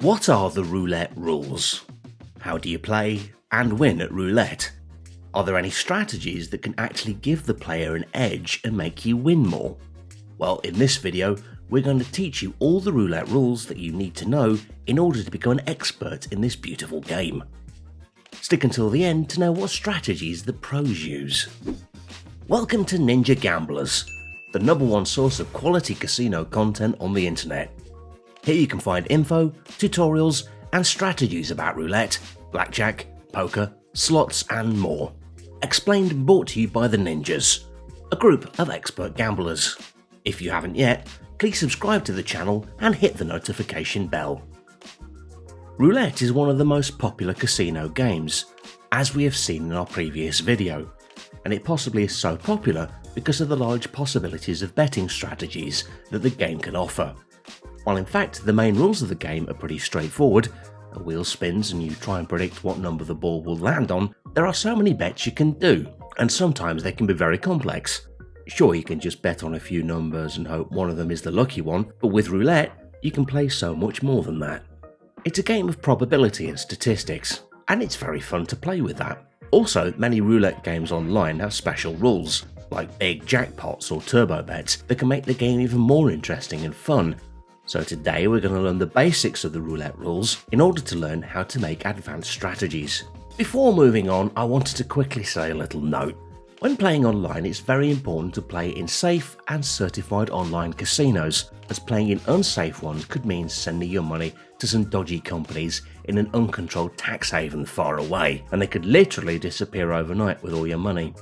What are the roulette rules? How do you play and win at roulette? Are there any strategies that can actually give the player an edge and make you win more? Well, in this video, we're going to teach you all the roulette rules that you need to know in order to become an expert in this beautiful game. Stick until the end to know what strategies the pros use. Welcome to Ninja Gamblers, the #1 source of quality casino content on the internet. Here you can find info, tutorials, and strategies about roulette, blackjack, poker, slots, and more. Explained and brought to you by the Ninjas, a group of expert gamblers. If you haven't yet, please subscribe to the channel and hit the notification bell. Roulette is one of the most popular casino games, as we have seen in our previous video, and it possibly is so popular because of the large possibilities of betting strategies that the game can offer. While in fact the main rules of the game are pretty straightforward, a wheel spins and you try and predict what number the ball will land on, there are so many bets you can do, and sometimes they can be very complex. Sure, you can just bet on a few numbers and hope one of them is the lucky one, but with roulette, you can play so much more than that. It's a game of probability and statistics, and it's very fun to play with that. Also, many roulette games online have special rules, like big jackpots or turbo bets that can make the game even more interesting and fun. So today we're going to learn the basics of the roulette rules in order to learn how to make advanced strategies. Before moving on, I wanted to quickly say a little note. When playing online, it's very important to play in safe and certified online casinos, as playing in unsafe ones could mean sending your money to some dodgy companies in an uncontrolled tax haven far away, and they could literally disappear overnight with all your money.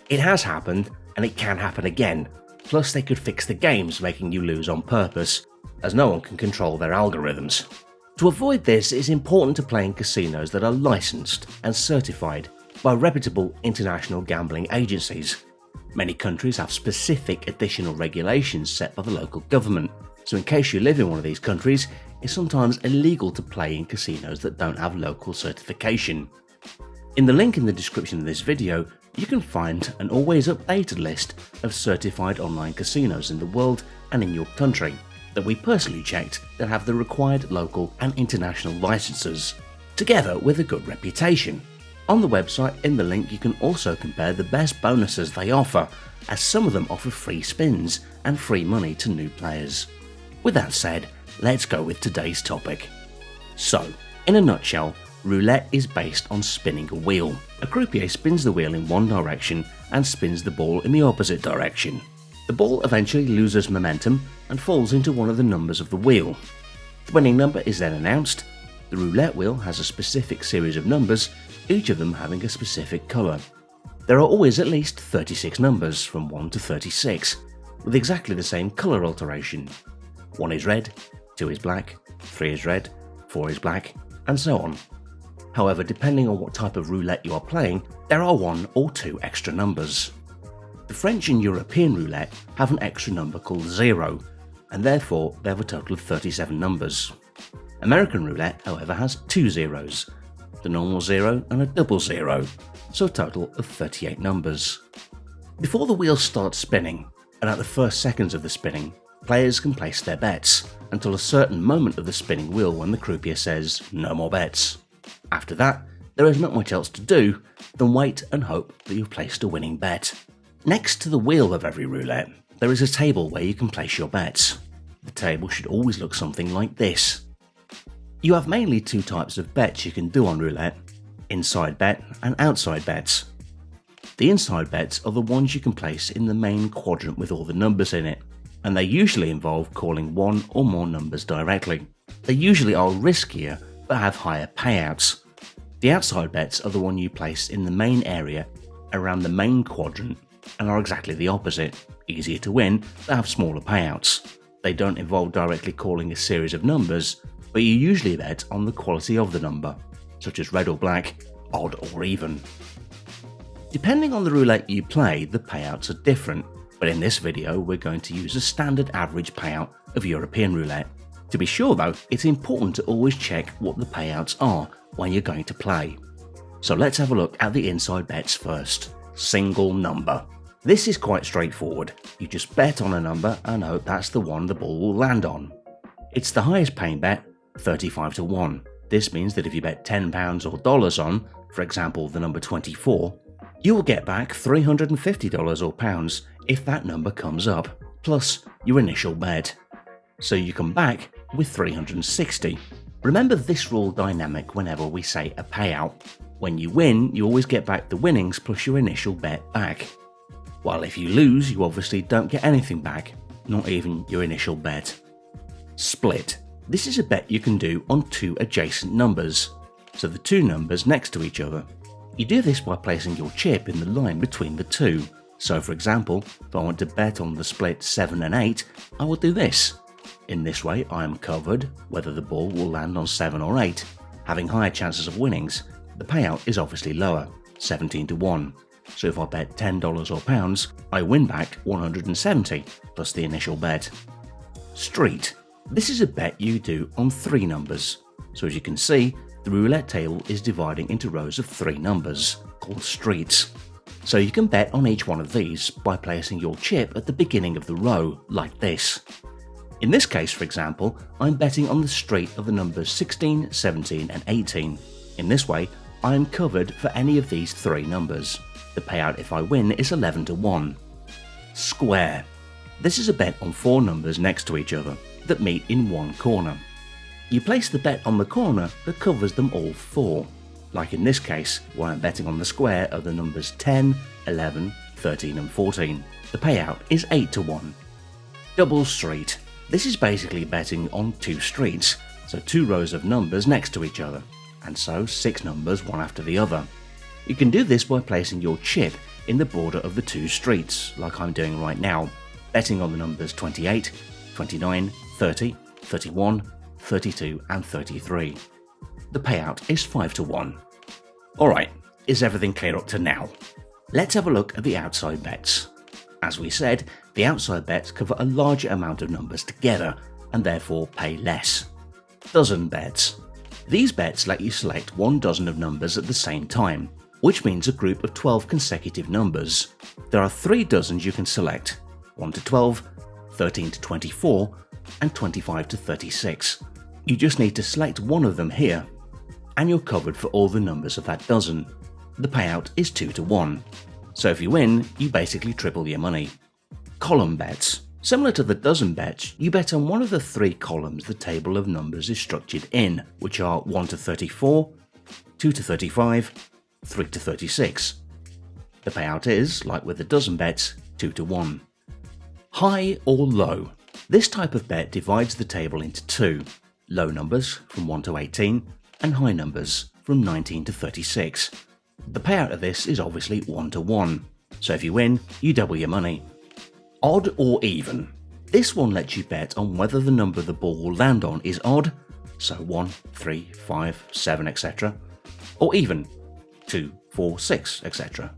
It has happened, and it can happen again, plus they could fix the games making you lose on purpose, as no one can control their algorithms. To avoid this, it is important to play in casinos that are licensed and certified by reputable international gambling agencies. Many countries have specific additional regulations set by the local government, so in case you live in one of these countries, it's sometimes illegal to play in casinos that don't have local certification. In the link in the description of this video, you can find an always updated list of certified online casinos in the world and in your country that we personally checked that have the required local and international licenses, together with a good reputation. On the website in the link you can also compare the best bonuses they offer, as some of them offer free spins and free money to new players. With that said, let's go with today's topic. So, in a nutshell, roulette is based on spinning a wheel. A croupier spins the wheel in one direction and spins the ball in the opposite direction. The ball eventually loses momentum and falls into one of the numbers of the wheel. The winning number is then announced. The roulette wheel has a specific series of numbers, each of them having a specific colour. There are always at least 36 numbers from 1 to 36, with exactly the same colour alteration. 1 is red, 2 is black, 3 is red, 4 is black, and so on. However, depending on what type of roulette you are playing, there are 1 or 2 extra numbers. The French and European roulette have an extra number called 0, and therefore they have a total of 37 numbers. American roulette, however, has 2 zeros, the normal 0 and a double 0, so a total of 38 numbers. Before the wheel starts spinning, and at the first seconds of the spinning, players can place their bets until a certain moment of the spinning wheel when the croupier says no more bets. After that, there is not much else to do than wait and hope that you've placed a winning bet. Next to the wheel of every roulette, there is a table where you can place your bets. The table should always look something like this. You have mainly 2 types of bets you can do on roulette: inside bet and outside bets. The inside bets are the ones you can place in the main quadrant with all the numbers in it, and they usually involve calling 1 or more numbers directly. They usually are riskier but have higher payouts. The outside bets are the one you place in the main area around the main quadrant and are exactly the opposite, easier to win but have smaller payouts. They don't involve directly calling a series of numbers, but you usually bet on the quality of the number, such as red or black, odd or even. Depending on the roulette you play, the payouts are different, but in this video we're going to use a standard average payout of European roulette. To be sure though, it's important to always check what the payouts are when you're going to play. So let's have a look at the inside bets first. Single number. This is quite straightforward. You just bet on a number and hope that's the one the ball will land on. It's the highest paying bet, 35 to 1. This means that if you bet £10 or dollars on, for example, the number 24, you will get back $350 or pounds if that number comes up, plus your initial bet. So you come back with 360. Remember this rule dynamic whenever we say a payout. When you win, you always get back the winnings plus your initial bet back. While if you lose, you obviously don't get anything back, not even your initial bet. Split. This is a bet you can do on two adjacent numbers, so the two numbers next to each other. You do this by placing your chip in the line between the two. So for example, if I want to bet on the split 7 and 8, I will do this. In this way, I am covered whether the ball will land on 7 or 8, having higher chances of winnings. The payout is obviously lower, 17 to 1. So if I bet $10 or pounds, I win back 170 plus the initial bet. Street. This is a bet you do on 3 numbers. So as you can see, the roulette table is dividing into rows of 3 numbers, called streets. So you can bet on each one of these by placing your chip at the beginning of the row, like this. In this case, for example, I'm betting on the street of the numbers 16, 17 and 18. In this way, I am covered for any of these 3 numbers. The payout if I win is 11 to 1. Square. This is a bet on 4 numbers next to each other that meet in one corner. You place the bet on the corner that covers them all 4. Like in this case, where I'm betting on the square of the numbers 10, 11, 13 and 14. The payout is 8 to 1. Double street. This is basically betting on 2 streets, so 2 rows of numbers next to each other, and so 6 numbers one after the other. You can do this by placing your chip in the border of the 2 streets, like I'm doing right now, betting on the numbers 28, 29, 30, 31, 32 and 33. The payout is 5 to 1. Alright, is everything clear up to now? Let's have a look at the outside bets. As we said, the outside bets cover a larger amount of numbers together and therefore pay less. Dozen bets. These bets let you select 1 dozen of numbers at the same time, which means a group of 12 consecutive numbers. There are 3 dozens you can select, 1 to 12, 13 to 24 and 25 to 36. You just need to select one of them here, and you're covered for all the numbers of that dozen. The payout is 2 to 1. So if you win, you basically triple your money. Column bets. Similar to the dozen bets, you bet on one of the 3 columns the table of numbers is structured in, which are 1 to 34, 2 to 35, 3 to 36. The payout is, like with the dozen bets, 2 to 1. High or low. This type of bet divides the table into 2, low numbers from 1 to 18 and high numbers from 19 to 36. The payout of this is obviously 1 to 1, so if you win, you double your money. Odd or even. This one lets you bet on whether the number the ball will land on is odd, so 1, 3, 5, 7, etc., or even, 2, 4, 6, etc.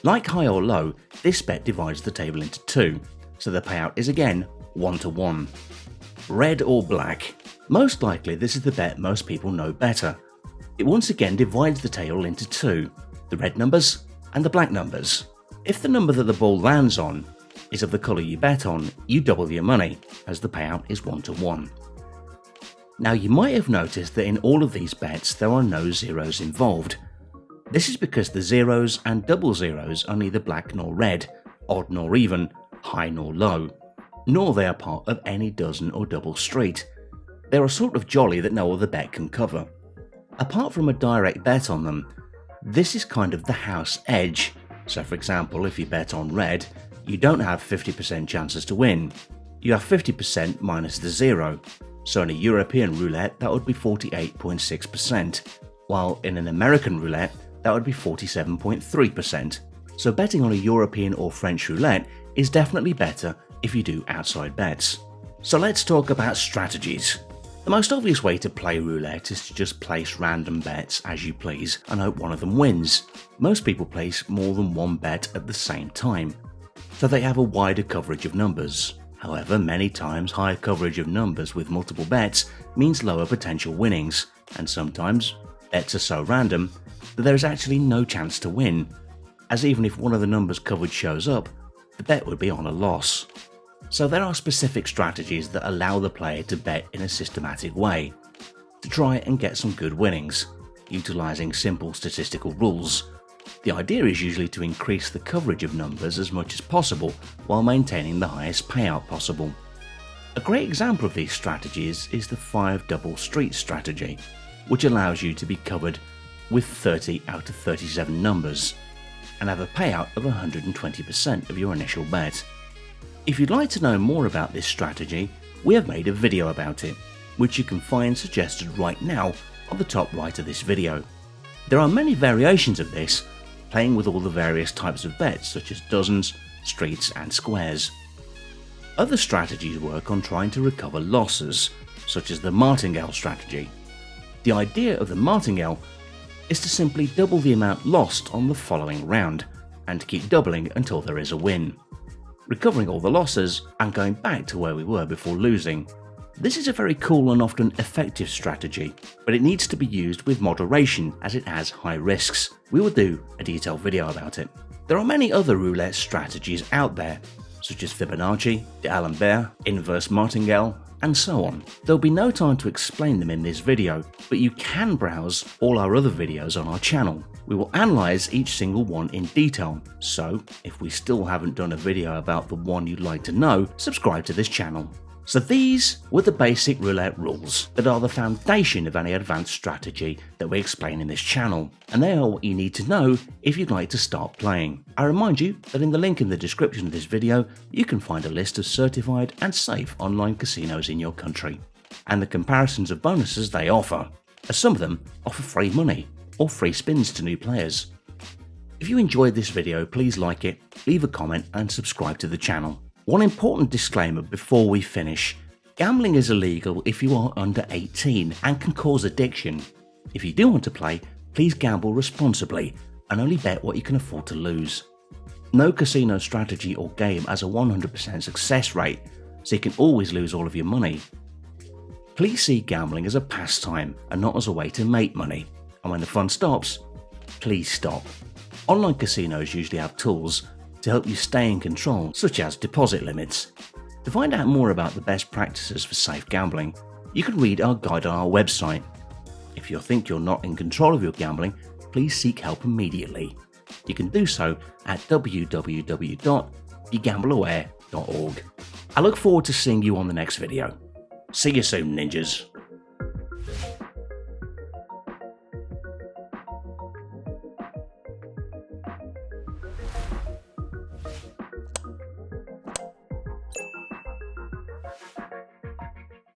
Like high or low, this bet divides the table into 2, so the payout is again 1 to 1. Red or black. Most likely this is the bet most people know better. It once again divides the table into 2, the red numbers and the black numbers. If the number that the ball lands on is of the colour you bet on, you double your money, as the payout is 1 to 1. Now you might have noticed that in all of these bets there are no zeros involved. This is because the zeros and double zeros are neither black nor red, odd nor even, high nor low, nor they are part of any dozen or double street. They're a sort of jolly that no other bet can cover. Apart from a direct bet on them, this is kind of the house edge. So for example, if you bet on red, you don't have 50% chances to win. You have 50% minus the 0. So in a European roulette, that would be 48.6%, while in an American roulette, that would be 47.3%. So betting on a European or French roulette is definitely better if you do outside bets. So let's talk about strategies. The most obvious way to play roulette is to just place random bets as you please and hope one of them wins. Most people place more than one bet at the same time, so they have a wider coverage of numbers. However, many times higher coverage of numbers with multiple bets means lower potential winnings, and sometimes bets are so random that there is actually no chance to win, as even if one of the numbers covered shows up, the bet would be on a loss. So there are specific strategies that allow the player to bet in a systematic way, to try and get some good winnings, utilising simple statistical rules. The idea is usually to increase the coverage of numbers as much as possible while maintaining the highest payout possible. A great example of these strategies is the 5 double street strategy, which allows you to be covered with 30 out of 37 numbers and have a payout of 120% of your initial bet. If you'd like to know more about this strategy, we have made a video about it, which you can find suggested right now on the top right of this video. There are many variations of this, playing with all the various types of bets such as dozens, streets and squares. Other strategies work on trying to recover losses, such as the martingale strategy. The idea of the martingale is to simply double the amount lost on the following round, and keep doubling until there is a win, recovering all the losses and going back to where we were before losing. This is a very cool and often effective strategy, but it needs to be used with moderation as it has high risks. We will do a detailed video about it. There are many other roulette strategies out there, such as Fibonacci, D'Alembert, inverse martingale, and so on. There'll be no time to explain them in this video, but you can browse all our other videos on our channel. We will analyse each single one in detail, so if we still haven't done a video about the one you'd like to know, subscribe to this channel. So these were the basic roulette rules that are the foundation of any advanced strategy that we explain in this channel, and they are what you need to know if you'd like to start playing. I remind you that in the link in the description of this video you can find a list of certified and safe online casinos in your country, and the comparisons of bonuses they offer, as some of them offer free money or free spins to new players. If you enjoyed this video, please like it, leave a comment and subscribe to the channel. One important disclaimer before we finish: gambling is illegal if you are under 18 and can cause addiction. If you do want to play, please gamble responsibly and only bet what you can afford to lose. No casino strategy or game has a 100% success rate, so you can always lose all of your money. Please see gambling as a pastime and not as a way to make money, and when the fun stops, please stop. Online casinos usually have tools to help you stay in control, such as deposit limits. To find out more about the best practices for safe gambling, you can read our guide on our website. If you think you're not in control of your gambling, please seek help immediately. You can do so at www.begambleaware.org. I look forward to seeing you on the next video. See you soon, ninjas.